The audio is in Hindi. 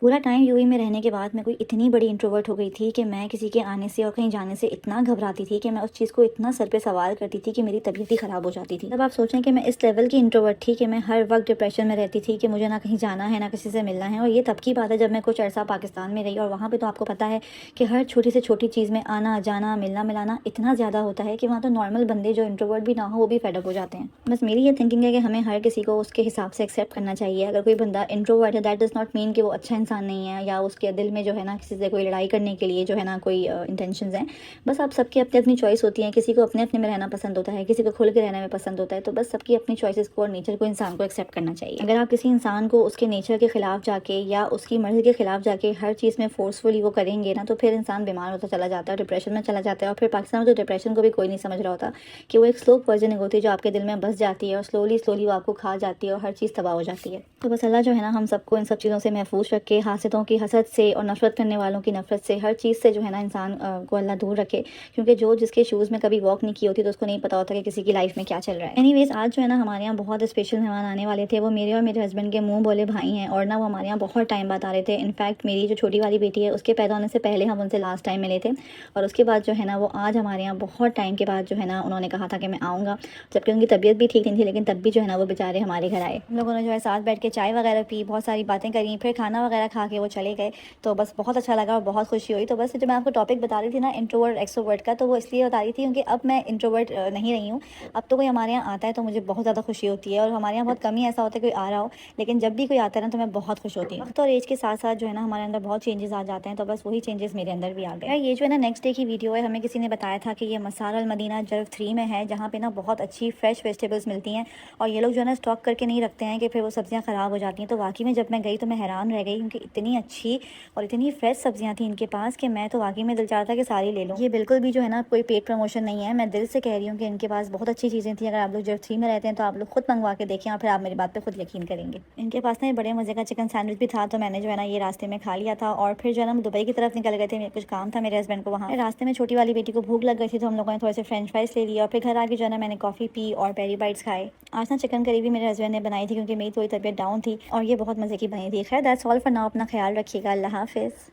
पूरा टाइम यूएई में रहने के बाद मैं कोई इतनी बड़ी इंट्रोवर्ट हो गई थी कि मैं किसी के आने से और कहीं जाने से इतना घबराती थी कि मैं उस चीज़ को इतना सर पे सवार करती थी कि मेरी तबीयत ही ख़राब हो जाती थी। तब आप सोचें कि मैं इस लेवल की इंट्रोवर्ट थी कि मैं हर वक्त डिप्रेशन में रहती थी कि मुझे ना कहीं जाना है ना किसी से मिलना है। और ये तब की बात है जब मैं कुछ अर्सा पाकिस्तान में रही, और वहाँ पर तो आपको पता है कि हर छोटी से छोटी चीज़ में आना जाना मिलना मिलाना इतना ज़्यादा होता है कि वहाँ तो नॉर्मल बंदे जो इंट्रोवर्ट भी ना हो वो भी फेडअप हो जाते हैं। बस मेरी ये थिंकिंग है कि हमें हर किसी को उसके हिसाब से एक्सेप्ट करना चाहिए। अगर कोई बंदा इंट्रोवर्ट है, दैट डज नॉट मीन कि वो अच्छा इंसान नहीं है या उसके दिल में जो है ना किसी से कोई लड़ाई करने के लिए जो है ना कोई इंटेंशंस हैं। बस आप सबकी अपनी अपनी चॉइस होती है, किसी को अपने अपने में रहना पसंद होता है, किसी को खुल के रहने में पसंद होता है। तो बस सबकी अपनी चॉइसेस को और नेचर को इंसान को एक्सेप्ट करना चाहिए। अगर आप किसी इंसान को उसके नेचर के खिलाफ जाके या उसकी मर्जी के खिलाफ जाके हर चीज़ में फोर्सफुली वो करेंगे ना, तो फिर इंसान बीमार होता चला जाता है, डिप्रेशन में चला जाता है। और फिर पाकिस्तान में तो डिप्रेशन को भी कोई नहीं समझ रहा होता कि वो एक स्लो पॉइजन होती है जो आपके दिल में बस जाती है और स्लोली स्लोली वो आपको खा जाती है और हर चीज़ तबाह हो जाती है। तो बस अल्लाह जो है ना हम सबको इन सब चीज़ों से महफूज रखे, हासिदों की हसद से और नफरत करने वालों की नफरत से, हर चीज़ से जो है ना इंसान को अल्लाह दूर रखे। क्योंकि जो जिसके शूज़ में कभी वॉक नहीं की होती तो उसको नहीं पता होता कि किसी की लाइफ में क्या चल रहा है। एनीवेज, आज जो है ना हमारे यहाँ बहुत स्पेशल मेहमान आने वाले थे। वो मेरे और मेरे हस्बैंड के मुंह बोले भाई हैं, और ना वो हमारे यहाँ बहुत टाइम बाद आ रहे थे। इनफैक्ट मेरी जो छोटी वाली बेटी है उसके पैदा होने से पहले हम उनसे लास्ट टाइम मिले थे, और उसके बाद जो है ना वो आज हमारे यहाँ बहुत टाइम के बाद जो है ना उन्होंने कहा था कि मैं आऊँगा, जबकि उनकी तबीयत भी ठीक नहीं थी, लेकिन तब भी जो है ना वो बेचारे हमारे घर आए। हम लोगों ने जो है साथ बैठ के चाय वगैरह पी, बहुत सारी बातें करी, फिर खाना वगैरह खा के वो चले गए। तो बस बहुत अच्छा लगा और बहुत खुशी हुई। तो बस जो मैं आपको टॉपिक बता रही थी ना इंट्रोवर्ट एक्सट्रोवर्ट का, तो वो इसलिए बता रही थी क्योंकि अब मैं इंट्रोवर्ट नहीं रही हूँ। अब तो कोई हमारे यहाँ आता है तो मुझे बहुत ज़्यादा खुशी होती है, और हमारे यहाँ बहुत कम ही ऐसा होता है कोई आ रहा हो, लेकिन जब भी कोई आता है ना तो मैं बहुत खुश होती हूँ। वक्त और एज के साथ साथ जो है ना हमारे अंदर बहुत चेंजेस आ जाते हैं, तो बस वही चेंजेस मेरे अंदर भी आ गए। ये जो है ना नेक्स्ट डे की वीडियो है, हमें किसी ने बताया था कि ये मसार अल मदीना जर्फ 3 में है, जहाँ पे ना बहुत अच्छी फ्रेश वेजिटेबल्स मिलती हैं, और ये लोग जो है ना स्टॉक करके नहीं रखते हैं कि फिर वो सब्जियाँ ख़राब हो जाती हैं। तो वाकई में जब मैं गई तो मैं हैरान रह गई, क्योंकि इतनी अच्छी और इतनी फ्रेश सब्जियां थी इनके पास कि मैं तो वाकई में दिल चाहता कि सारी ले लूँ। ये बिल्कुल भी जो है ना कोई पेड प्रमोशन नहीं है, मैं दिल से कह रही हूँ कि इनके पास बहुत अच्छी चीज़ें थी। अगर आप लोग जर्फ 3 में रहते हैं तो आप लोग खुद मंगवा के देखें और फिर आप मेरी बात पे खुद यकीन करेंगे। इनके पास ना ये बड़े मज़े का चिकन सैंडविच भी था, तो मैंने जो है ना ये रास्ते में खा लिया था। और फिर जो है ना हम दुबई की तरफ निकल गए थे, कुछ काम था मेरे हस्बैंड को वहाँ। रास्ते में छोटी वाली बेटी को भूख लग गई थी, तो हम लोगों ने थोड़े से फ्रेंच फ्राइज ले लिया, और फिर घर आके जो है ना मैंने कॉफ़ी पी और पेरी बाइट्स खाए। आज ना चिकन करी भी मेरे हस्बैंड ने बनाई थी, क्योंकि मेरी थोड़ी तबीयत डाउन थी, और ये बहुत मज़े की बनी थी। खैर दैट्स ऑल फॉर नाउ। अपना ख्याल रखिएगा। अल्लाह हाफिज़।